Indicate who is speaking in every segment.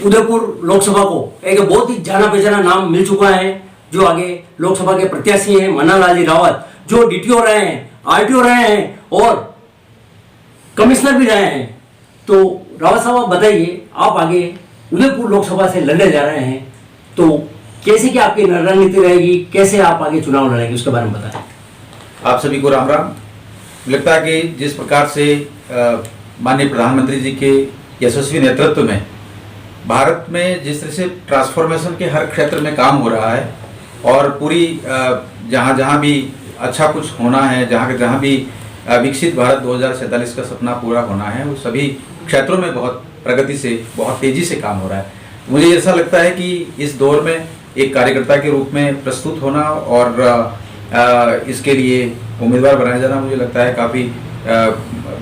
Speaker 1: उदयपुर लोकसभा को एक बहुत ही जाना पहचाना नाम मिल चुका है। जो आगे लोकसभा के प्रत्याशी हैं मन्नालाल जी रावत, जो डीटीओ रहे हैं, आरटीओ रहे हैं और कमिश्नर भी रहे हैं। तो रावत साहब आप बताइए, आप आगे उदयपुर लोकसभा से लड़ने जा रहे हैं, तो कैसे क्या आपकी रणनीति रहेगी, कैसे आप आगे चुनाव लड़ेंगे, उसके बारे में बताएं।
Speaker 2: आप सभी को राम राम। लगता है कि जिस प्रकार से माननीय प्रधानमंत्री जी के यशस्वी नेतृत्व में भारत में जिस तरह से ट्रांसफॉर्मेशन के हर क्षेत्र में काम हो रहा है और पूरी जहाँ जहाँ भी अच्छा कुछ होना है, जहाँ भी विकसित भारत 2047 का सपना पूरा होना है, वो सभी क्षेत्रों में बहुत प्रगति से, बहुत तेजी से काम हो रहा है। मुझे ऐसा लगता है कि इस दौर में एक कार्यकर्ता के रूप में प्रस्तुत होना और इसके लिए उम्मीदवार बनाया जाना मुझे लगता है काफ़ी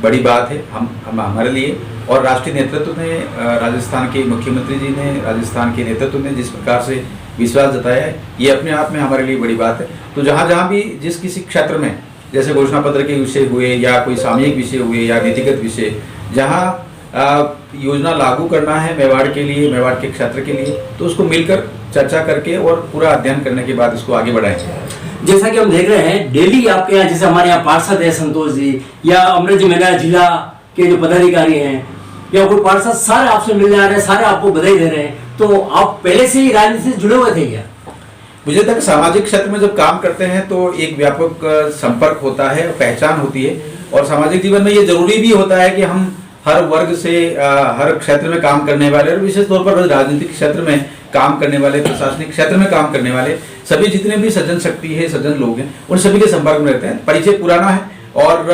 Speaker 2: बड़ी बात है हम हमारे लिए। और राष्ट्रीय नेतृत्व ने, राजस्थान के मुख्यमंत्री जी ने, राजस्थान के नेतृत्व ने जिस प्रकार से विश्वास जताया है, ये अपने आप में हमारे लिए बड़ी बात है। तो जहाँ जहाँ भी जिस किसी क्षेत्र में, जैसे घोषणा पत्र के विषय हुए या कोई सामयिक विषय हुए या नीतिगत विषय, जहाँ योजना लागू करना है मेवाड़ के लिए, मेवाड़ के क्षेत्र के लिए, तो उसको मिलकर चर्चा करके और पूरा अध्ययन करने के बाद इसको आगे बढ़ाएं।
Speaker 1: जैसा कि हम देख रहे हैं डेली आपके यहाँ, जैसे हमारे यहाँ पार्षद है संतोष जी या अमृत जी मेरा जिला के जो पदाधिकारी हैं या कोई पार्षद, सारे आपसे मिलने आ रहे हैं, सारे आपको बधाई दे रहे हैं। तो आप पहले से ही राजनीति से जुड़े हुए थे क्या?
Speaker 2: मुझे तक सामाजिक क्षेत्र में जब काम करते हैं तो एक व्यापक संपर्क होता है, पहचान होती है, और सामाजिक जीवन में ये जरूरी भी होता है कि हम हर वर्ग से, हर क्षेत्र में काम करने वाले, और विशेष तौर पर राजनीतिक क्षेत्र में काम करने वाले, प्रशासनिक क्षेत्र में काम करने वाले सभी जितने भी सज्जन शक्ति है, सज्जन लोग हैं, उन सभी के संपर्क में रहते हैं। परिचय पुराना है और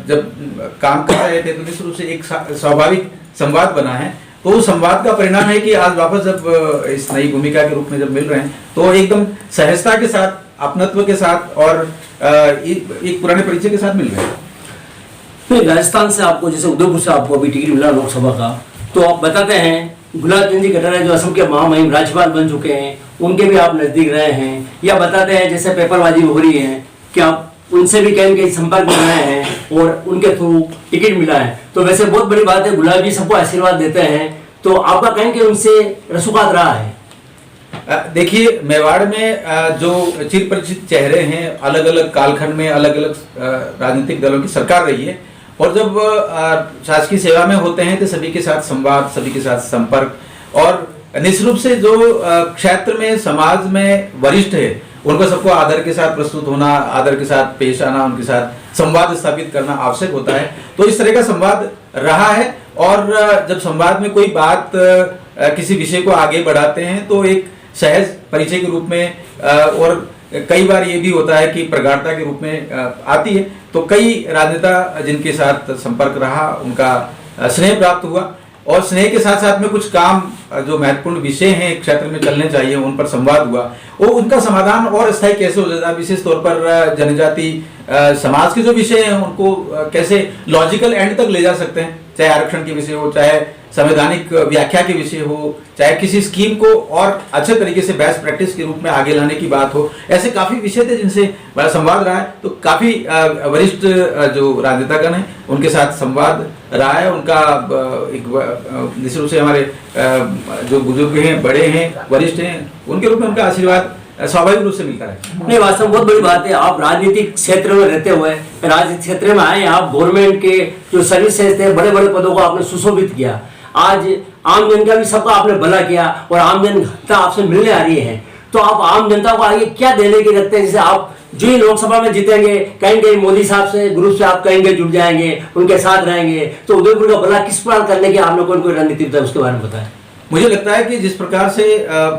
Speaker 2: जब काम कर रहे थे तो निश्चित रूप से एक स्वाभाविक संवाद बना है। तो उस संवाद का परिणाम है कि आज वापस जब इस नई भूमिका के रूप में जब मिल रहे हैं तो एकदम सहजता के साथ, अपनत्व के साथ और एक पुराने परिचय के साथ मिल रहे हैं।
Speaker 1: फिर राजस्थान से आपको, जैसे उदयपुर से आपको अभी टिकट मिला लोकसभा का, तो आप बताते हैं गुलाब चंद जी कटारिया जो असम के महामहिम राज्यपाल बन चुके हैं, उनके भी आप नजदीक रहे हैं, या बताते हैं जैसे पेपरबाजी हो रही है कि आप उनसे भी कहीं कहीं संपर्क में रहे हैं और उनके थ्रू टिकट मिला है। तो वैसे बहुत बड़ी बात है, गुलाब जी सबको आशीर्वाद देते हैं, तो आपका कहीं कि उनसे रसूखात रहा है?
Speaker 2: देखिए, मेवाड़ में जो चिर परिचित चेहरे हैं, अलग अलग कालखंड में अलग अलग राजनीतिक दलों की सरकार रही है, और जब शासकीय सेवा में होते हैं तो सभी के साथ संवाद, सभी के साथ संपर्क, और निश्चित रूप से जो क्षेत्र में समाज में वरिष्ठ है उनको सबको आदर के साथ प्रस्तुत होना, आदर के साथ पेश आना, उनके साथ संवाद स्थापित करना आवश्यक होता है। तो इस तरह का संवाद रहा है, और जब संवाद में कोई बात किसी विषय को आगे बढ़ाते हैं तो एक सहज परिचय के रूप में, और कई बार ये भी होता है कि प्रगाढ़ता के रूप में आती है, तो कई राजनेता जिनके साथ संपर्क रहा उनका स्नेह प्राप्त हुआ, और स्नेह के साथ साथ में कुछ काम जो महत्वपूर्ण विषय हैं क्षेत्र में चलने चाहिए उन पर संवाद हुआ, वो उनका समाधान और स्थायी कैसे हो जाता है। विशेष तौर पर जनजाति समाज के जो विषय हैं उनको कैसे लॉजिकल एंड तक ले जा सकते हैं, चाहे आरक्षण के विषय हो, चाहे संवैधानिक व्याख्या के विषय हो, चाहे किसी स्कीम को और अच्छे तरीके से बेस्ट प्रैक्टिस के रूप में आगे लाने की बात हो, ऐसे काफी विषय थे जिनसे बड़ा संवाद रहा है। तो काफी वरिष्ठ जो राजनेतागण हैं उनके साथ संवाद रहा है। उनका एक निश्चित रूप से हमारे जो बुजुर्ग हैं, बड़े हैं, वरिष्ठ हैं, उनके रूप में उनका आशीर्वाद स्वाभाविक रूप से मिलता है।
Speaker 1: नहीं, वास्तव में बहुत बड़ी बात है, आप राजनीतिक क्षेत्र में रहते हुए राजनीतिक क्षेत्र में आए, आप गवर्नमेंट के जो सर्विसेज थे, बड़े बड़े पदों को आपने सुशोभित किया, आज आम जन का भी सबका आपने भला किया और आम जनता आपसे मिलने आ रही है। तो आप आम जनता को आगे क्या देने की रखते हैं? जैसे आप जो ही लोकसभा में जीतेंगे, कहीं कहीं मोदी साहब से, ग्रुप से आप कहेंगे जुड़ जाएंगे, उनके साथ रहेंगे, तो उदयपुर का भला किस प्रकार करने की आप लोगों को कोई रणनीति बताए, उसके बारे में बताएं।
Speaker 2: मुझे लगता है कि जिस प्रकार से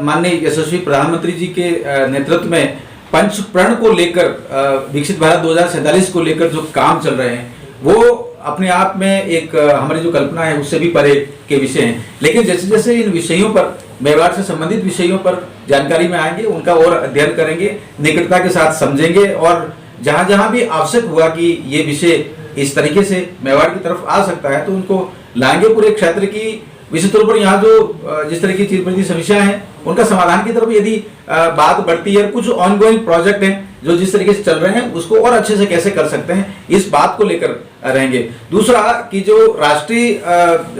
Speaker 2: माननीय यशस्वी प्रधानमंत्री जी के नेतृत्व में पंच प्रण को लेकर, विकसित भारत 2047 को लेकर जो काम चल रहे हैं, वो अपने आप में एक हमारी जो कल्पना है उससे भी परे के विषय हैं। लेकिन जैसे जैसे इन विषयों पर, मेवाड़ से संबंधित विषयों पर जानकारी में आएंगे, उनका और अध्ययन करेंगे, निकटता के साथ समझेंगे, और जहां जहां भी आवश्यक हुआ कि ये विषय इस तरीके से मेवाड़ की तरफ आ सकता है तो उनको लाएंगे। पूरे क्षेत्र की विशेष तौर पर यहाँ जो जिस तरह की चीज बड़ी समस्या है उनका समाधान की तरफ यदि बात बढ़ती है, कुछ ऑनगोइंग प्रोजेक्ट हैं जो जिस तरीके से चल रहे हैं उसको और अच्छे से कैसे कर सकते हैं, इस बात को लेकर रहेंगे। दूसरा कि जो राष्ट्रीय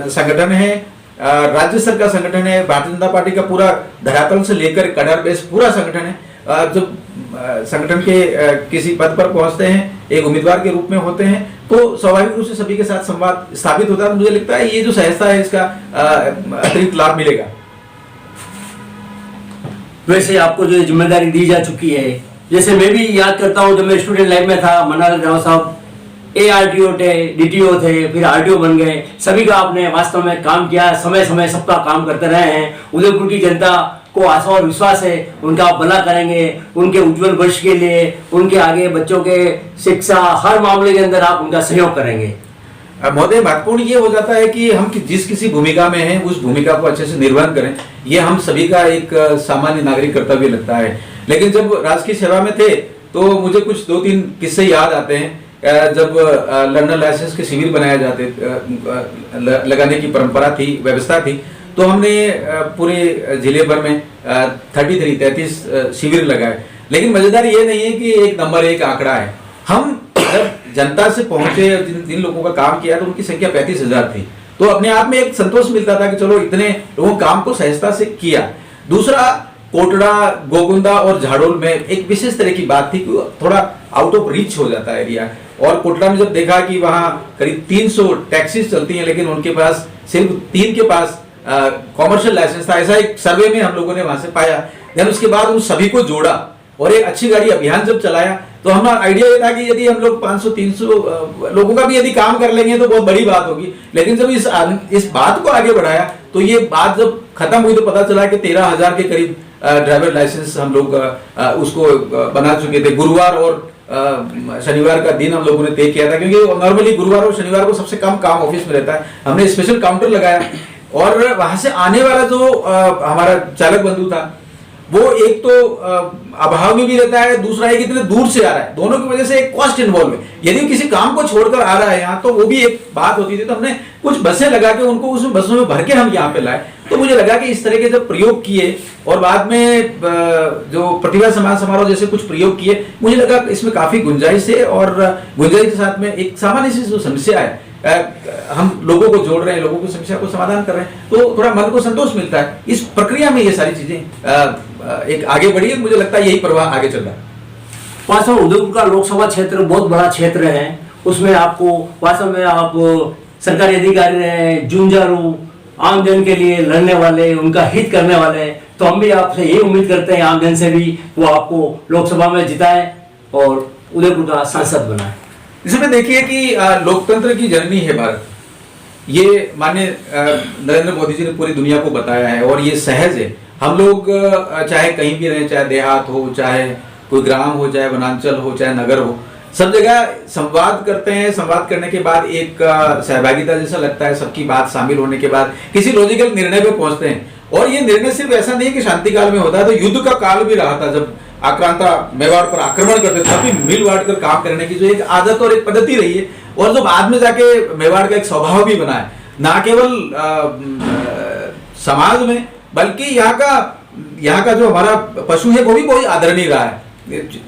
Speaker 2: संगठन है राज्य स्तर का संगठन है, भारतीय जनता पार्टी का पूरा धरातल से लेकर कड़र बेस पूरा संगठन है। जब संगठन के किसी पद पर पहुंचते हैं, एक उम्मीदवार के रूप में होते हैं, तो स्वाभाविक रूप से सभी के साथ संवाद स्थापित होता है। तो मुझे लगता है ये जो सहजता है इसका अतिरिक्त लाभ मिलेगा।
Speaker 1: वैसे आपको जो जिम्मेदारी दी जा चुकी है, जैसे मैं भी याद करता हूँ जब मैं स्टूडेंट लाइफ में था, मन्नालाल राव साहब ARTO थे, DTO थे, फिर RTO बन गए। सभी का आपने वास्तव में काम किया, समय समय सबका काम करते रहे हैं। उदयपुर की जनता को आशा और विश्वास है उनका आप भला करेंगे, उनके उज्जवल भविष्य के लिए, उनके आगे बच्चों के शिक्षा हर मामले के अंदर आप उनका सहयोग करेंगे।
Speaker 2: महोदय, महत्वपूर्ण ये हो जाता है कि हम जिस किसी भूमिका में हैं उस भूमिका को अच्छे से निर्वहन करें। ये हम सभी का एक सामान्य नागरिक कर्तव्य लगता है। लेकिन जब राजकीय सेवा में थे तो मुझे कुछ 2-3 किस्से याद आते हैं। जब लर्नर लाइसेंस के शिविर बनाए जाते लगाने की परंपरा थी, व्यवस्था थी, तो हमने पूरे जिले भर में 33 शिविर लगाए। लेकिन मजेदार ये नहीं है कि एक नंबर एक आंकड़ा है। हम जब जनता से पहुंचे, जिन लोगों का काम किया, तो उनकी संख्या 35,000 थी। तो अपने आप में एक संतोष मिलता था कि चलो इतने लोगों काम को सहजता से किया। दूसरा, कोटड़ा, गोगुंदा और झाड़ोल में एक विशेष तरह की बात थी कि थोड़ा आउट ऑफ रीच हो जाता है एरिया। और कोटड़ा में जब देखा कि वहाँ करीब 300 टैक्सीज चलती हैं, लेकिन उनके पास सिर्फ 3 के पास कॉमर्शियल लाइसेंस था, ऐसा एक सर्वे में हम लोगों ने वहां से पाया। देन उसके बाद उन सभी को जोड़ा और एक अच्छी गाड़ी अभियान जब चलाया, तो हमारा आइडिया ये था कि यदि हम लोग 500-300 लोगों का भी यदि काम कर लेंगे तो बहुत बड़ी बात होगी। लेकिन जब इस बात को आगे बढ़ाया, तो ये बात जब खत्म हुई तो पता चला कि 13,000 के करीब ड्राइवर लाइसेंस हम लोग उसको बना चुके थे। गुरुवार और शनिवार का दिन हम लोगों ने तय किया था, क्योंकि नॉर्मली गुरुवार और शनिवार को सबसे कम काम ऑफिस में रहता है। हमने स्पेशल काउंटर लगाया और वहां से आने वाला जो हमारा चालक बंधु था, वो एक तो अभाव में भी रहता है, दूसरा एक इतने दूर से आ रहा है, दोनों की वजह से एक कॉस्ट इन्वॉल्व है। यदि किसी काम को छोड़कर आ रहा है यहाँ, तो वो भी एक बात होती थी। तो हमने कुछ बसें लगा के उनको उस बसों में भर के हम यहाँ पे लाए। तो मुझे लगा कि इस तरह के जब प्रयोग किए और बाद में जो प्रतिभा सम्मान समारोह जैसे कुछ प्रयोग किए, मुझे लगा इसमें काफी गुंजाइश है। और गुंजाइश के साथ में एक सामान्य सी जो समस्या है, हम लोगों को जोड़ रहे हैं, लोगों की समस्या को समाधान कर रहे हैं, तो थोड़ा मन को संतोष मिलता है। इस प्रक्रिया में ये सारी चीजें एक आगे बढ़ी है। मुझे लगता है यही प्रवाह आगे चल रहा है।
Speaker 1: वास्तव में उदयपुर का लोकसभा क्षेत्र बहुत बड़ा क्षेत्र है। उसमें आपको वास्तव में आप सरकारी अधिकारी रहे, जुझारू, आमजन के लिए लड़ने वाले, उनका हित करने वाले। तो हम भी आपसे यही उम्मीद करते हैं आमजन से भी वो आपको लोकसभा में जिताए और उदयपुर का सांसद बनाए।
Speaker 2: इसमें देखिए कि लोकतंत्र की जननी है भारत। ये माननीय नरेंद्र मोदी जी ने पूरी दुनिया को बताया है और ये सहज है। हम लोग चाहे कहीं भी रहें, चाहे देहात हो, चाहे कोई ग्राम हो, चाहे वनांचल हो, चाहे नगर हो, सब जगह संवाद करते हैं। संवाद करने के बाद एक सहभागिता जैसा लगता है। सबकी बात शामिल होने के बाद किसी लॉजिकल निर्णय पे पहुंचते हैं। और ये निर्णय सिर्फ ऐसा नहीं है कि शांति काल में होता है, तो युद्ध का काल भी रहा था। जब आक्रांता मेवाड़ पर आक्रमण करते थे, तब भी मिल बांट कर काम करने की जो एक आदत और एक पद्धति रही है, और जो बाद में जाके मेवाड़ का एक स्वभाव भी बना है, ना केवल समाज में, बल्कि यहाँ का जो हमारा पशु है वो भी बहुत आदरणीय रहा है।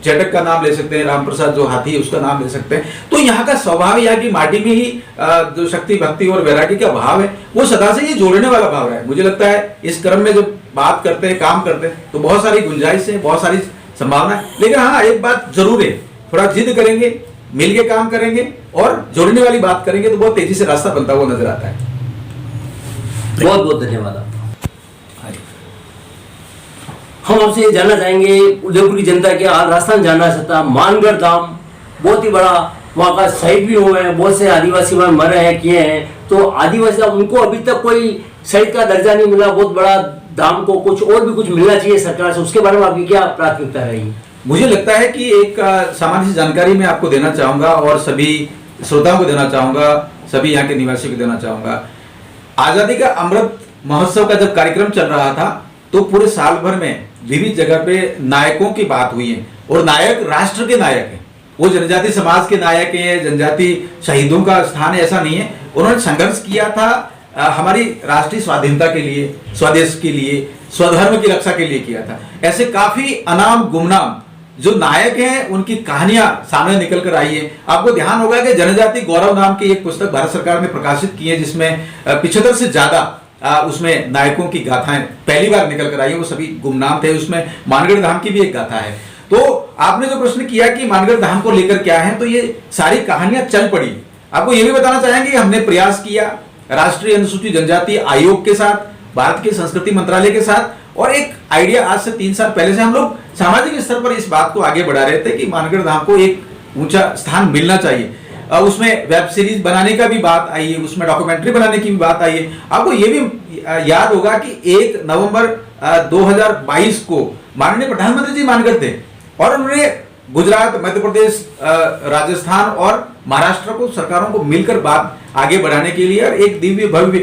Speaker 2: चेटक का नाम ले सकते हैं, राम प्रसाद जो हाथी है उसका नाम ले सकते हैं। तो यहाँ का स्वभाव, यहाँ की माटी में ही जो शक्ति, भक्ति और वैराग्य का भाव है, वो सदा से ये जोड़ने वाला भाव है। मुझे लगता है इस क्रम में जब बात करते हैं, काम करते हैं, तो बहुत सारी गुंजाइश है, बहुत सारी संभावना है। लेकिन हाँ, एक बात जरूर है, थोड़ा जिद करेंगे, मिलके काम करेंगे और जोड़ने वाली बात करेंगे, तो बहुत तेजी से रास्ता बनता हुआ नजर आता है।
Speaker 1: बहुत बहुत धन्यवाद आपका। हम आपसे ये जानना चाहेंगे, उदयपुर की जनता के राजस्थान जाना चाहता, मानगढ़ धाम बहुत ही बड़ा, वहाँ का शहीद भी हुए हैं, बहुत से आदिवासी वहाँ मरे हैं, किए हैं। तो आदिवासी उनको अभी तक कोई शहीद का दर्जा नहीं मिला, बहुत बड़ा धाम को कुछ और भी कुछ मिलना चाहिए सरकार से, उसके बारे में आपकी क्या प्राथमिकता रहेगी?
Speaker 2: मुझे लगता है कि एक सामान्य सी जानकारी मैं आपको देना चाहूंगा और सभी श्रोताओं को देना चाहूंगा, सभी यहाँ के निवासियों को देना चाहूंगा। आजादी का अमृत महोत्सव का जब कार्यक्रम चल रहा था, तो पूरे साल भर में विविध जगह पे नायकों की बात हुई है, और नायक राष्ट्र के नायक हैं। वो जनजाति समाज के नायक हैं, जनजाति शहीदों का स्थान है, ऐसा नहीं है। उन्होंने संघर्ष किया था हमारी राष्ट्रीय स्वाधीनता के लिए, स्वदेश के लिए, स्वधर्म की रक्षा के लिए किया था। ऐसे काफी अनाम गुमनाम जो नायक हैं, उनकी कहानियां सामने निकल कर आई है। आपको ध्यान होगा कि जनजाति गौरव नाम की एक पुस्तक भारत सरकार ने प्रकाशित की है, जिसमें 75 से ज्यादा उसमें नायकों की गाथाएं पहली बार निकल कर आई है, वो सभी गुमनाम थे। उसमें मानगढ़ धाम की भी एक गाथा है। तो आपने जो प्रश्न किया कि मानगढ़ धाम को लेकर क्या है, तो ये सारी कहानियां चल पड़ी। आपको ये भी बताना चाहेंगे कि हमने प्रयास किया राष्ट्रीय अनुसूचित जनजाति आयोग के साथ, भारत के संस्कृति मंत्रालय के साथ, और एक आइडिया आज से 3 साल पहले से हम लोग सामाजिक स्तर पर इस बात को आगे बढ़ा रहे थे कि मानगढ़ धाम को एक ऊंचा स्थान मिलना चाहिए। उसमें वेब सीरीज बनाने का भी बात आई है, उसमें डॉक्यूमेंट्री बनाने की भी बात आई है। आपको ये भी याद होगा कि 1 नवंबर 2022 को माननीय प्रधानमंत्री जी मानगढ़ थे और उन्होंने गुजरात, मध्य प्रदेश, राजस्थान और महाराष्ट्र को सरकारों को मिलकर बात आगे बढ़ाने के लिए और एक दिव्य भव्य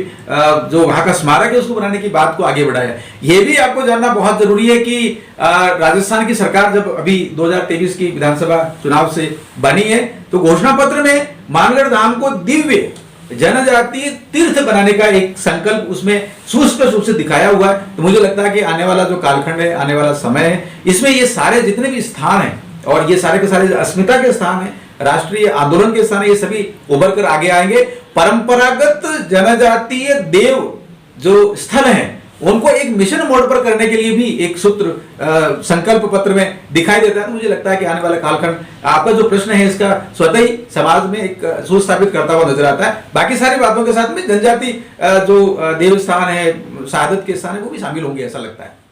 Speaker 2: जो वहां का स्मारक है उसको बनाने की बात को आगे बढ़ाया। ये भी आपको जानना बहुत जरूरी है कि राजस्थान की सरकार जब अभी 2023 की विधानसभा चुनाव से बनी है तो घोषणा पत्र में मानगढ़ धाम को दिव्य जनजातीय तीर्थ बनाने का एक संकल्प उसमें सुस्पष्ट रूप से दिखाया हुआ है। तो मुझे लगता है कि आने वाला जो कालखंड है, आने वाला समय है, इसमें ये सारे जितने भी स्थान हैं और ये सारे के सारे अस्मिता के स्थान हैं, राष्ट्रीय आंदोलन के स्थान है, ये सभी उभर कर आगे आएंगे। परंपरागत जनजातीय देव जो स्थल हैं उनको एक मिशन मोड पर करने के लिए भी एक सूत्र संकल्प पत्र में दिखाई देता है। तो मुझे लगता है कि आने वाला कालखंड, आपका जो प्रश्न है इसका स्वतः ही समाज में एक सुस्थापित करता हुआ नजर आता है। बाकी सारी बातों के साथ में जनजाति जो देव स्थान है, शहादत के स्थान है, वो भी शामिल होंगे ऐसा लगता है।